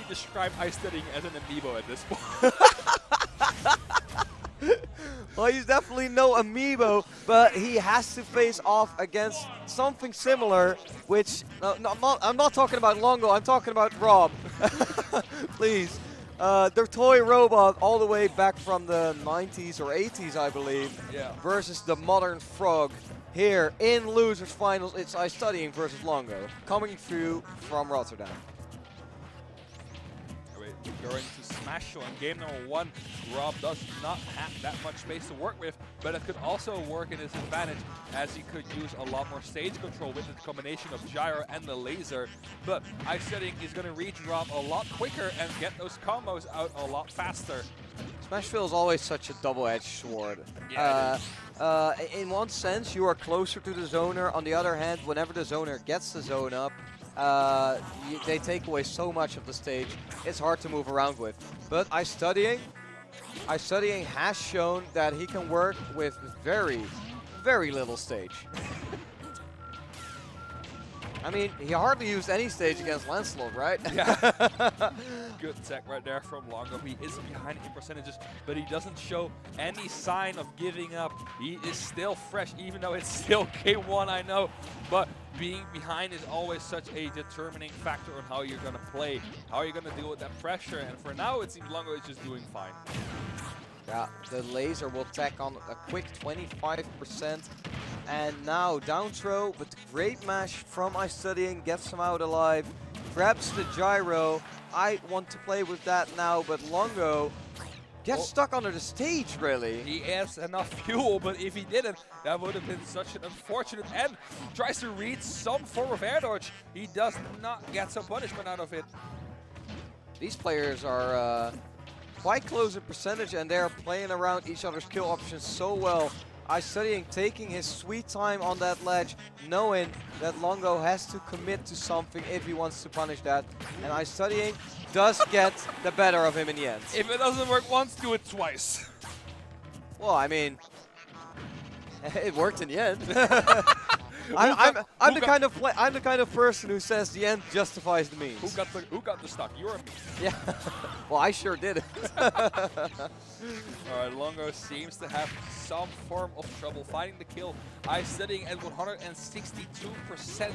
describe iStudying as an amiibo at this point. Well, he's definitely no amiibo, but he has to face off against something similar, which, I'm not talking about Longo, I'm talking about Rob. Please. Their toy robot all the way back from the 90s or 80s, I believe, versus the modern frog. Here in losers finals, it's iStudying versus Longo, coming through from Rotterdam. Going to Smash Show in game number 1. Rob does not have that much space to work with, but it could also work in his advantage as he could use a lot more stage control with the combination of gyro and the laser. But iStudying is going to reach Rob a lot quicker and get those combos out a lot faster. Smashville is always such a double-edged sword. Yeah, in one sense, you are closer to the zoner. On the other hand, whenever the zoner gets the zone up, they take away so much of the stage. It's hard to move around with. But iStudying has shown that he can work with very, very little stage. I mean, he hardly used any stage against Lancelot, right? Yeah. Good tech right there from Longo. He is behind in percentages, but he doesn't show any sign of giving up. He is still fresh, even though it's still K1, I know. But being behind is always such a determining factor on how you're going to play, how you're going to deal with that pressure. And for now, it seems Longo is just doing fine. Yeah, the laser will tack on a quick 25%. And now down throw, but great mash from iStudying, gets him out alive, grabs the gyro. I want to play with that now, but Longo gets stuck under the stage, really. He has enough fuel, but if he didn't, that would have been such an unfortunate end. Tries to read some form of air dodge. He does not get some punishment out of it. These players are quite close in percentage, and they're playing around each other's kill options so well. iStudying taking his sweet time on that ledge, knowing that Longo has to commit to something if he wants to punish that. And iStudying does get the better of him in the end. If it doesn't work once, do it twice. Well, I mean, it worked in the end. I'm the kind of person who says the end justifies the means. Who got the stock? You or me? Yeah. Well, I sure did. All right, Longo seems to have some form of trouble finding the kill. iStudying at 162%.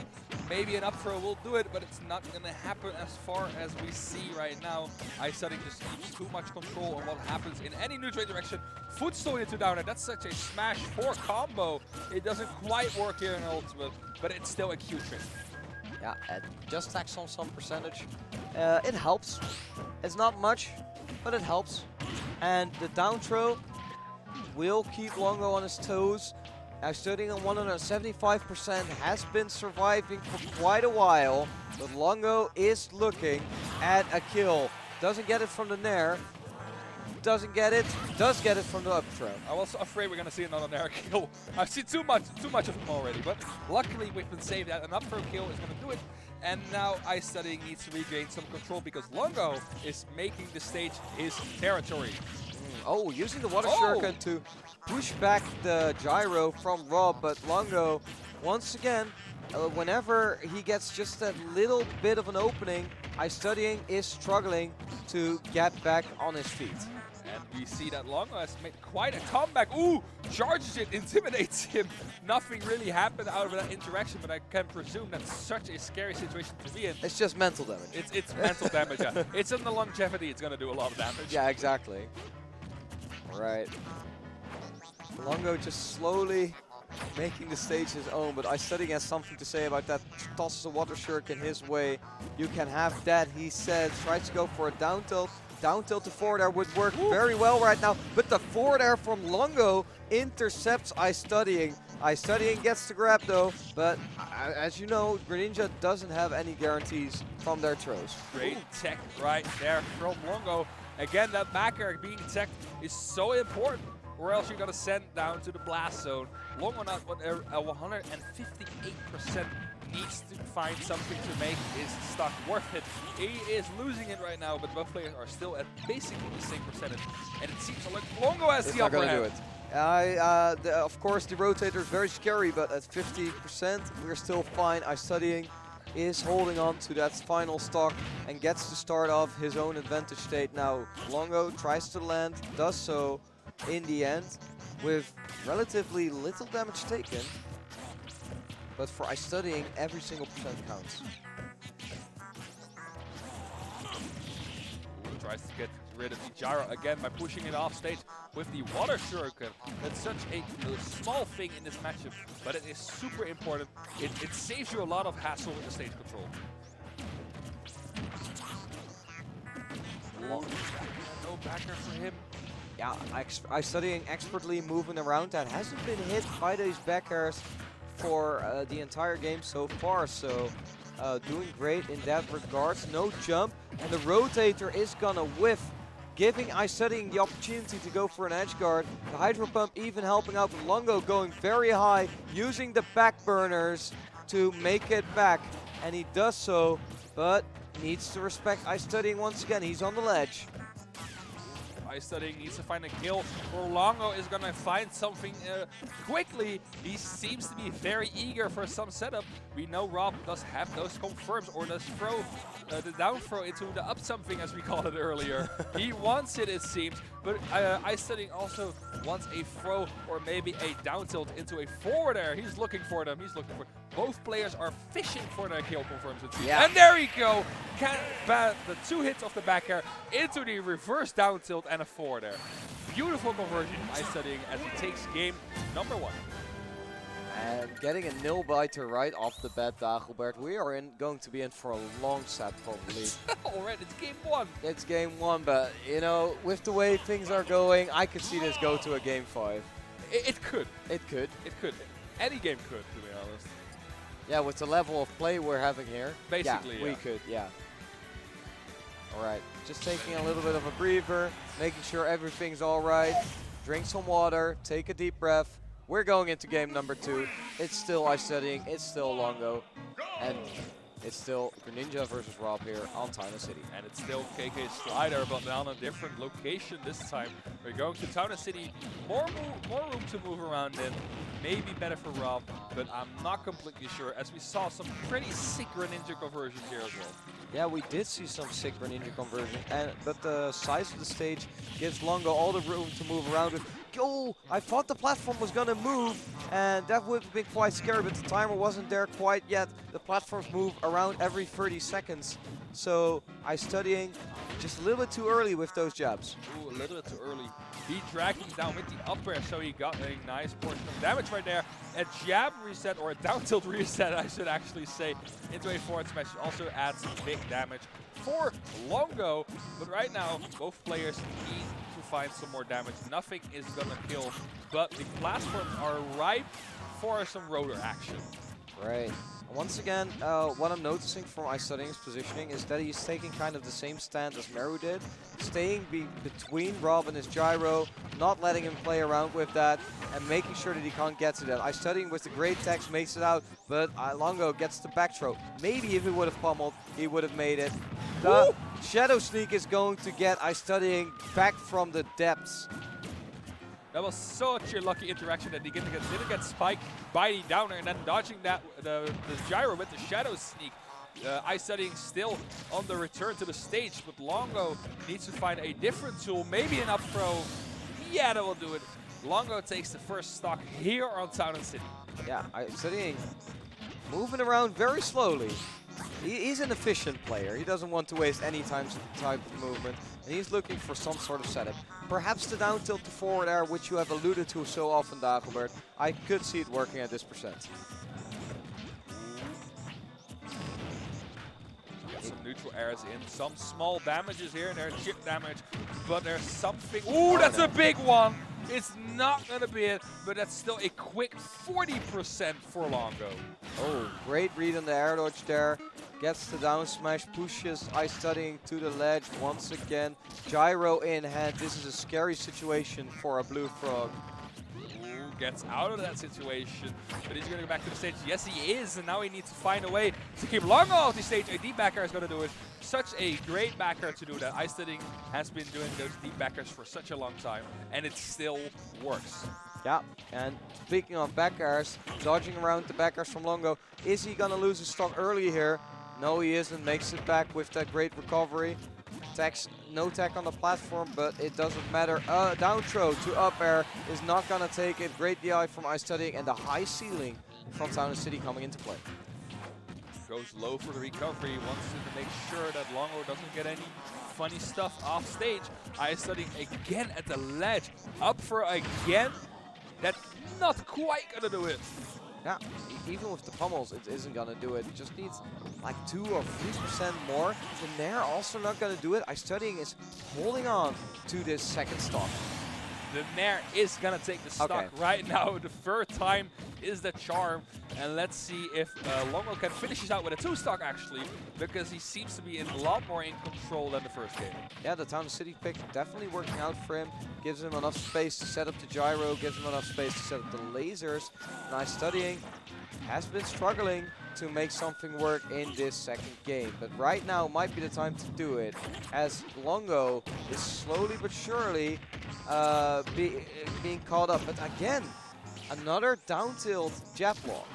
Maybe an up throw will do it, but it's not going to happen as far as we see right now. iStudying just keeps too much control on what happens in any neutral direction. Footstool into downer. That's such a Smash 4 combo. It doesn't quite work here in Ultimate, but it's still a cute trick. Yeah, it just tacks on some percentage. It helps. It's not much, but it helps. And the down throw will keep Longo on his toes. iStudying on 175% has been surviving for quite a while, but Longo is looking at a kill. Doesn't get it from the Nair. Doesn't get it. Does get it from the up throw. I was afraid we're gonna see another Nair kill. I've seen too much of him already, but luckily we've been saved that an up throw kill is gonna do it. And now iStudying needs to regain some control because Longo is making the stage his territory. Oh, using the water shuriken to push back the gyro from Rob, but Longo, once again, whenever he gets just that little bit of an opening, iStudying is struggling to get back on his feet. And we see that Longo has made quite a comeback. Ooh, charges it, intimidates him. Nothing really happened out of that interaction, but I can presume that's such a scary situation to be in. It's just mental damage. It's mental damage, yeah. It's in the longevity, it's going to do a lot of damage. Yeah, exactly. All right. Longo just slowly making the stage his own, but iStudying has something to say about that. Tosses a water shuriken his way. You can have that, he said. Tries to go for a down tilt. Down tilt to forward air would work very well right now, but the forward air from Longo intercepts iStudying. iStudying gets the grab though, but as you know, Greninja doesn't have any guarantees from their throws. Great tech right there from Longo. Again, that back air being teched is so important, or else you're going to send down to the blast zone. Longo not a 158%. Needs to find something to make his stock worth it. He is losing it right now, but both players are still at basically the same percentage. And it seems like Longo has the upper hand. Of course, the rotator is very scary, but at 50%, we're still fine. iStudying is holding on to that final stock and gets to start off his own advantage state. Now Longo tries to land, does so in the end with relatively little damage taken. But for iStudying, every single percent counts. Tries to get rid of the gyro again by pushing it off stage with the water shuriken. That's such a small thing in this matchup, but it is super important. It saves you a lot of hassle with the stage control. No backer for him. Yeah, iStudying expertly moving around. That hasn't been hit by these back airs for the entire game so far, so doing great in that regards. No jump, and the rotator is gonna whiff, giving iStudying the opportunity to go for an edge guard. The hydro pump even helping out with Longo going very high, using the back burners to make it back, and he does so, but needs to respect iStudying once again. He's on the ledge. iStudying needs to find a kill, or Longo is going to find something quickly. He seems to be very eager for some setup. We know Rob does have those confirms, or does throw the down throw into the up something, as we called it earlier. He wants it seems, but iStudying also wants a throw or maybe a down tilt into a forward air. He's looking for them. He's looking for. Both players are fishing for their kill confirms, it seems. Yeah. And there we go. The 2 hits of the back air into the reverse down tilt and a forward air. Beautiful conversion by iStudying as he takes game number 1. And getting a nil biter right off the bat, Dagobert. We are going to be in for a long set, probably. Already, it's game 1. It's game 1, but you know, with the way things are going, I could see this go to a game 5. It could. It could. It could. Any game could, to be honest. Yeah, with the level of play we're having here. Basically, yeah. We could, yeah. All right, just taking a little bit of a breather, making sure everything's all right. Drink some water, take a deep breath. We're going into game number 2. It's still iStudying, it's still Longo, and it's still Greninja versus Rob here on Town City. And it's still KK Slider, but on a different location this time. We're going to Town City. More room to move around in. Maybe better for Rob, but I'm not completely sure, as we saw some pretty sick Greninja conversions here as well. Yeah, we did see some sick Greninja conversion, but the size of the stage gives Longo all the room to move around with. Oh, I thought the platform was gonna move, and that would have been quite scary, but the timer wasn't there quite yet. The platforms move around every 30 seconds. So iStudying just a little bit too early with those jabs. Ooh, a little bit too early. He dragged him down with the up air, so he got a nice portion of damage right there. A jab reset, or a down tilt reset, I should actually say, into a forward smash also adds big damage for Longo. But right now, both players need to find some more damage. Nothing is gonna kill, but the platforms are ripe for some rotor action. Right. Once again, what I'm noticing from iStudying's positioning is that he's taking kind of the same stand as Meru did, staying between Rob and his gyro, not letting him play around with that, and making sure that he can't get to that. iStudying with the great text makes it out, but Longo gets the back throw. Maybe if he would have pummeled, he would have made it. The Shadow Sneak is going to get iStudying back from the depths. That was such a lucky interaction that he didn't get spiked by the downer, and then dodging that the gyro with the Shadow Sneak. iStudying still on the return to the stage, but Longo needs to find a different tool, maybe an up throw. Yeah, that will do it. Longo takes the first stock here on Town City. Yeah, iStudying moving around very slowly. He's an efficient player. He doesn't want to waste any type of movement, and he's looking for some sort of setup. Perhaps the down tilt to forward air, which you have alluded to so often, Dagobert. I could see it working at this percent. Get some neutral airs in, some small damages here and there, chip damage, but there's something. Ooh, that's a big one! It's not gonna be it, but that's still a quick 40% for Longo. Oh, great read on the air dodge there. Gets the down smash, pushes iStudying to the ledge once again. Gyro in hand. This is a scary situation for a Blue Frog. Ooh, gets out of that situation, but he's gonna go back to the stage. Yes, he is, and now he needs to find a way to keep Longo off the stage. A deep backer is gonna do it. Such a great backer to do that. iStudying has been doing those deep backers for such a long time, and it still works. Yeah, and speaking of back airs, dodging around the back airs from Longo. Is he gonna lose his stock early here? No, he isn't. Makes it back with that great recovery. No tech on the platform, but it doesn't matter. Down throw to up air is not gonna take it. Great DI from iStudying, and the high ceiling from Town and City coming into play. Goes low for the recovery, wants to make sure that Longo doesn't get any funny stuff off stage. iStudying again at the ledge, up for again. That's not quite gonna do it. Yeah, even with the pummels, it isn't gonna do it. It just needs like 2 or 3% more. The Nair also not gonna do it. iStudying is holding on to this second stock. The Nair is gonna take the stock right now. The third time is the charm. And let's see if Longo can finish this out with a 2-stock actually, because he seems to be a lot more in control than the first game. Yeah, the Town and City pick definitely working out for him. Gives him enough space to set up the gyro, gives him enough space to set up the lasers. And iStudying has been struggling to make something work in this second game. But right now might be the time to do it, as Longo is slowly but surely being caught up. But again, another down tilt jab block.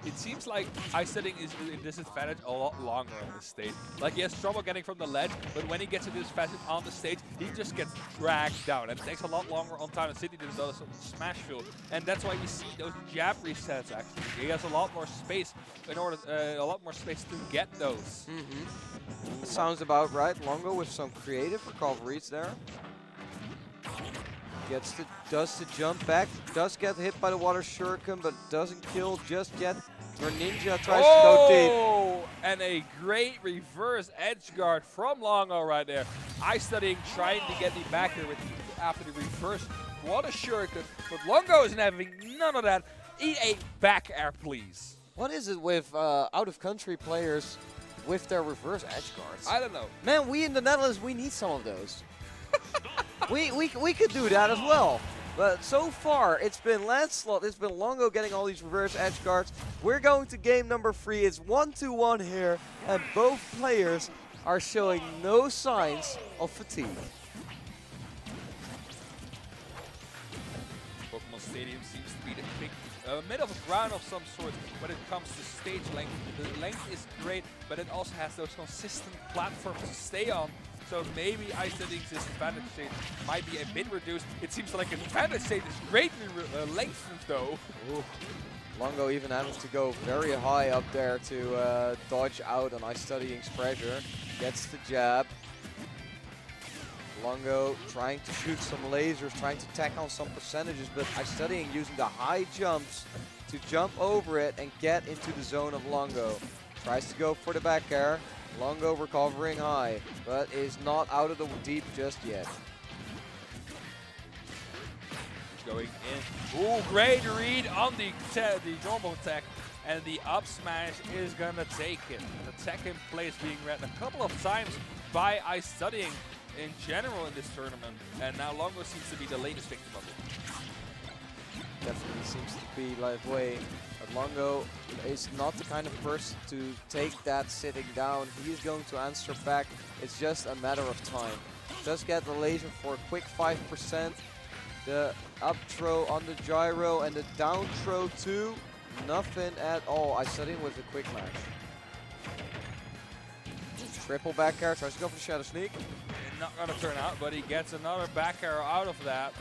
It seems like iStudying is in disadvantage a lot longer on this stage. Like, he has trouble getting from the ledge, but when he gets to disadvantage on the stage, he just gets dragged down. And it takes a lot longer on Town and City than it does on Smash Field. And that's why we see those jab resets actually. He has a lot more space in order, a lot more space to get those. Sounds about right. Longo with some creative recoveries there. Does the jump back, does get hit by the water shuriken, but doesn't kill just yet. Ninja tries to go deep. And a great reverse edge guard from Longo right there. iStudying trying to get the back here after the reverse water shuriken, but Longo isn't having none of that. Eat a back air, please. What is it with out-of-country players with their reverse edge guards? I don't know. Man, we in the Netherlands, we need some of those. we could do that as well. But so far, it's been Lancelot, it's been Longo getting all these reverse edge guards. We're going to game number 3. It's 1-2-1 here, and both players are showing no signs of fatigue. Pokemon Stadium seems to be the big middle of ground of some sort when it comes to stage length. The length is great, but it also has those consistent platforms to stay on. So maybe iStudying's disadvantage stage might be a bit reduced. It seems like an advantage stage is greatly lengthened though. Ooh. Longo even having to go very high up there to dodge out on iStudying's pressure. Gets the jab. Longo trying to shoot some lasers, trying to tack on some percentages, but iStudying using the high jumps to jump over it and get into the zone of Longo. Tries to go for the back air. Longo recovering high, but is not out of the deep just yet. Going in. Ooh, great read on the normal attack. And the up smash is gonna take it. The attack in place being read a couple of times by iStudying in general in this tournament. And now Longo seems to be the latest victim of it. Definitely seems to be that way. But Longo is not the kind of person to take that sitting down. He is going to answer back. It's just a matter of time. Just get the laser for a quick 5%. The up throw on the gyro and the down throw too. Nothing at all. iStudying with a quick match. Triple back air. Tries to go for the shadow sneak. Not gonna turn out, but he gets another back air out of that.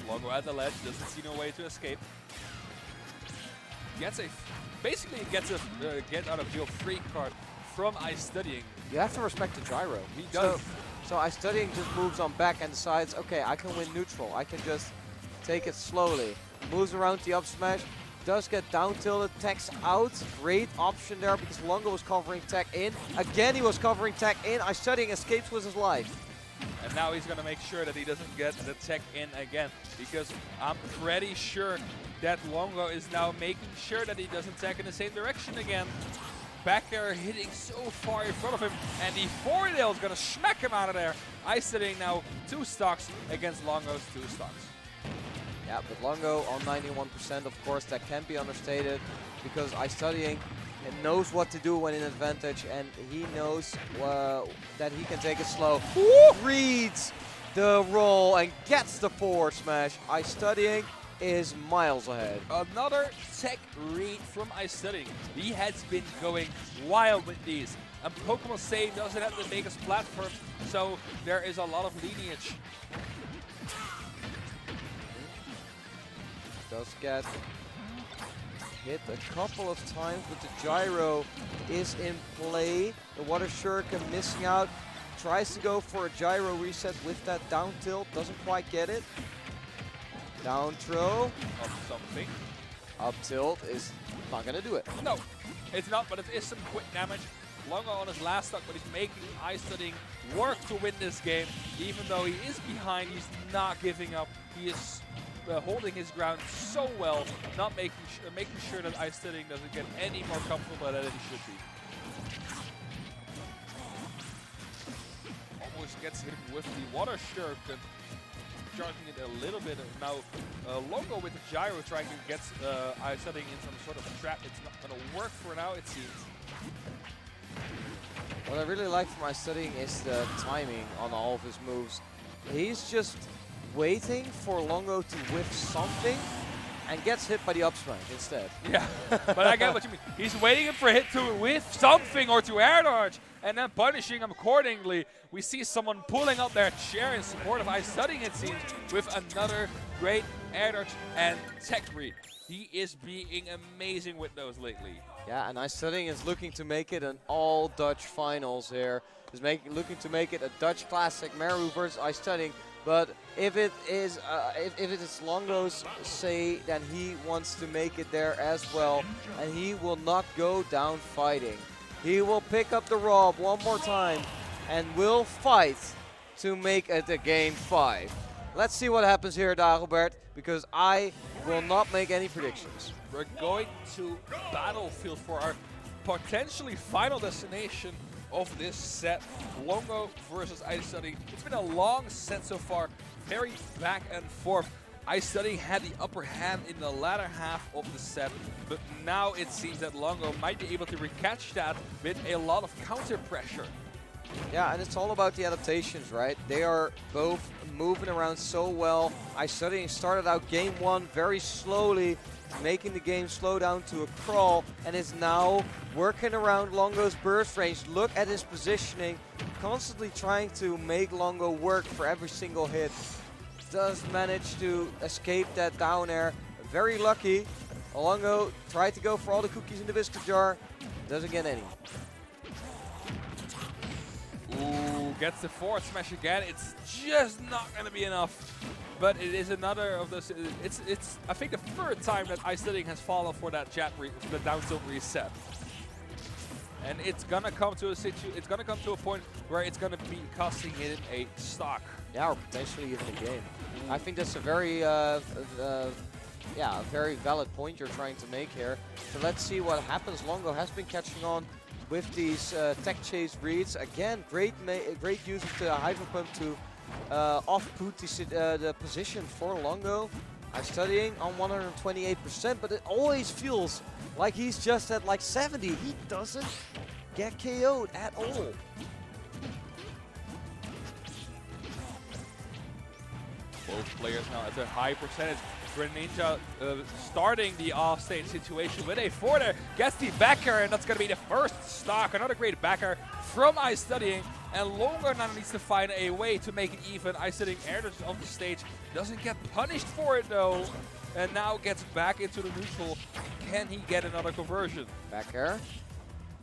Longo at the ledge, doesn't see no way to escape. Basically gets a get out of jail free card from iStudying. You have to respect the gyro. He does. So iStudying just moves on back and decides, okay, I can win neutral. I can just take it slowly. Moves around the up smash. Does get down tilted, techs out. Great option there because Longo was covering tech in. Again, he was covering tech in. iStudying escapes with his life. And now he's gonna make sure that he doesn't get the tech in again, because I'm pretty sure that Longo is now making sure that he doesn't tech in the same direction again. Back air hitting so far in front of him, and the forward air is gonna smack him out of there. iStudying now 2 stocks against Longo's 2 stocks. Yeah, but Longo on 91%, of course, that can't be understated, because iStudying knows what to do when in advantage, and he knows that he can take it slow. Reads the roll and gets the forward smash. iStudying is miles ahead. Another tech read from iStudying. He has been going wild with these. And Pokemon Save doesn't have the biggest platform, so there is a lot of lineage. Does get hit a couple of times, but the gyro is in play. The Water Shuriken missing out. Tries to go for a gyro reset with that down tilt. Doesn't quite get it. Down throw. Of something. Up tilt is not going to do it. No, it's not, but it is some quick damage. Longo on his last stock, but he's making iStudying work to win this game. Even though he is behind, he's not giving up. He is holding his ground so well, not making sure that iStudying doesn't get any more comfortable than he should be. Almost gets hit with the Water Shuriken, charging it a little bit. Now Longo with the gyro trying to get iStudying in some sort of trap. It's not going to work for now, it seems. What I really like from iStudying is the timing on all of his moves. He's just waiting for Longo to whiff something and gets hit by the up smash instead. Yeah, but I get what you mean. He's waiting for a hit to whiff something or to air dodge and then punishing him accordingly. We see someone pulling up their chair in support of iStudying, it seems, with another great air dodge and tech read. He is being amazing with those lately. Yeah, and iStudying is looking to make it an all-Dutch finals here. Is looking to make it a Dutch Classic, Meru versus iStudying. But if it is Longo's say, then he wants to make it there as well, and he will not go down fighting. He will pick up the Rob one more time and will fight to make it a game 5. Let's see what happens here, Dagobert, because I will not make any predictions. We're going to Battlefield for our potentially final destination of this set. Longo versus iStudying. It's been a long set so far, very back and forth. iStudying had the upper hand in the latter half of the set, but now it seems that Longo might be able to recatch that with a lot of counter pressure. Yeah, and it's all about the adaptations, right? They are both moving around so well. iStudying started out game 1 very slowly, making the game slow down to a crawl, and is now working around Longo's burst range. Look at his positioning, constantly trying to make Longo work for every single hit. Does manage to escape that down air. Very lucky. Longo tried to go for all the cookies in the biscuit jar. Doesn't get any. Ooh, gets the forward smash again. It's just not going to be enough. But it is another of those. It's I think the third time that iStudying has fallen for that the down tilt reset. And it's gonna come to a point where it's gonna be costing him a stock. Yeah, or potentially even a game. I think that's a very very valid point you're trying to make here. So let's see what happens. Longo has been catching on with these tech chase reads. Again, great use of the Hyper Pump to off-put the position for Longo. iStudying on 128%, but it always feels like he's just at like 70. He doesn't get KO'd at all. Both players now at a high percentage. Greninja starting the off-stage situation with a forwarder, gets the backer, and that's going to be the first stock. Another great backer from iStudying, and Longo now needs to find a way to make it even. iStudying air dodges off the stage, doesn't get punished for it though, and now gets back into the neutral. Can he get another conversion? Back air.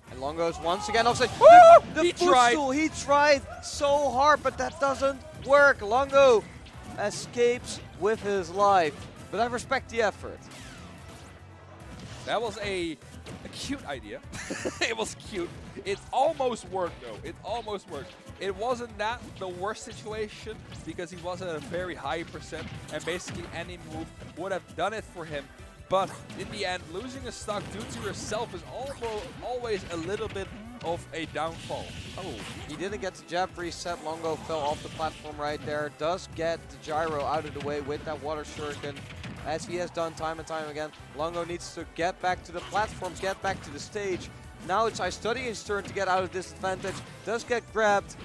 And Longo's once again offside. He tried. He tried so hard, but that doesn't work. Longo escapes with his life, but I respect the effort. That was a cute idea. It was cute. It almost worked though. It almost worked. It wasn't that the worst situation because he was at a very high percent and basically any move would have done it for him. But in the end, losing a stock due to yourself is always a little bit of a downfall. Oh, he didn't get the jab reset. Longo fell off the platform right there. Does get the gyro out of the way with that Water Shuriken, as he has done time and time again. Longo needs to get back to the platforms, get back to the stage. Now it's iStudying's turn to get out of this advantage. Does get grabbed.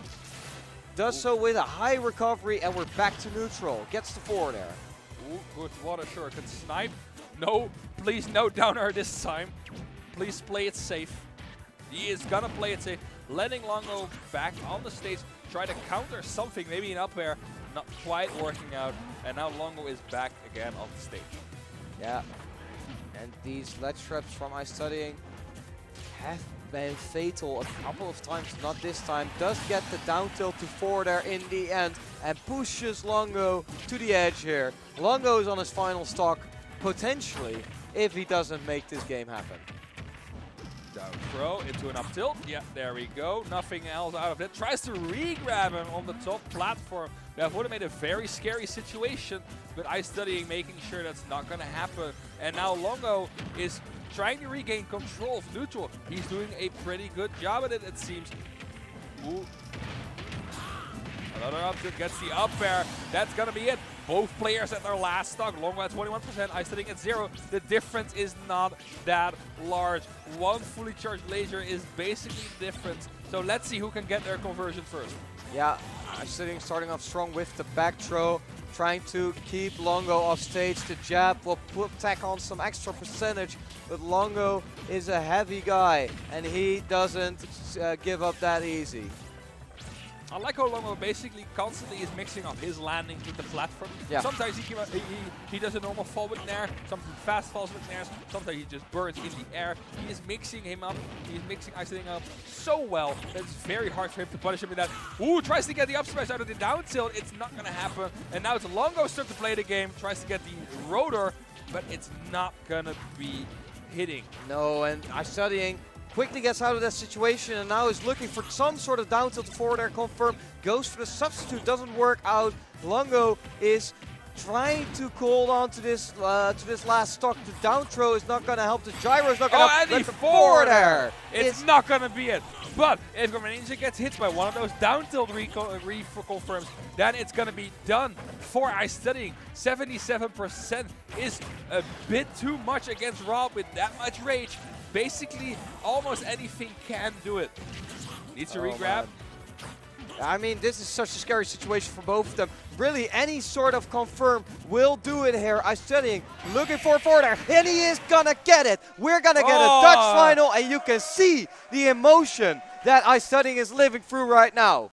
Does so with a high recovery, and we're back to neutral. Gets the forward air. Ooh, good water sure can snipe. No, please no down air this time. Please play it safe. He is gonna play it safe. Letting Longo back on the stage, try to counter something, maybe an up air, not quite working out. And now Longo is back again on the stage. Yeah, and these ledge traps from iStudying have been fatal a couple of times, not this time. Does get the down tilt to forward air in the end and pushes Longo to the edge here. Longo is on his final stock, potentially, if he doesn't make this game happen. Down throw into an up tilt. Yeah, there we go. Nothing else out of it. Tries to re-grab him on the top platform. That would have made a very scary situation, but iStudying making sure that's not going to happen. And now Longo is trying to regain control of neutral. He's doing a pretty good job at it, it seems. Ooh. Another up tilt, gets the up air. That's going to be it. Both players at their last stock. Longo at 21%, iStudying at 0. The difference is not that large. One fully charged laser is basically the difference. So let's see who can get their conversion first. Yeah, iStudying starting off strong with the back throw, trying to keep Longo off stage. The jab will tack on some extra percentage, but Longo is a heavy guy, and he doesn't give up that easy. I like how Longo basically constantly is mixing up his landings with the platform. Yeah. Sometimes he does a normal fall with Nair, sometimes fast falls with Nairs, sometimes he just burns in the air. He is mixing him up, he's mixing iStudying up so well that it's very hard for him to punish him with that. Ooh, tries to get the up smash out of the down tilt, it's not gonna happen. And now it's Longo's turn to play the game, tries to get the rotor, but it's not gonna be hitting. No, and iStudying quickly gets out of that situation and now is looking for some sort of down tilt forward air confirm. Goes for the substitute, doesn't work out. Longo is trying to hold on to this last stock. The down throw is not going to help. The gyro is not going to help. And the forward air. It's not going to be it. But if Ninja gets hit by one of those down tilt confirms, then it's going to be done for iStudying. 77% is a bit too much against Rob with that much rage. Basically, almost anything can do it. Needs to re-grab. I mean, this is such a scary situation for both of them. Really, any sort of confirm will do it here. iStudying looking for a forward air, and he is gonna get it. We're gonna get a Dutch final, and you can see the emotion that iStudying is living through right now.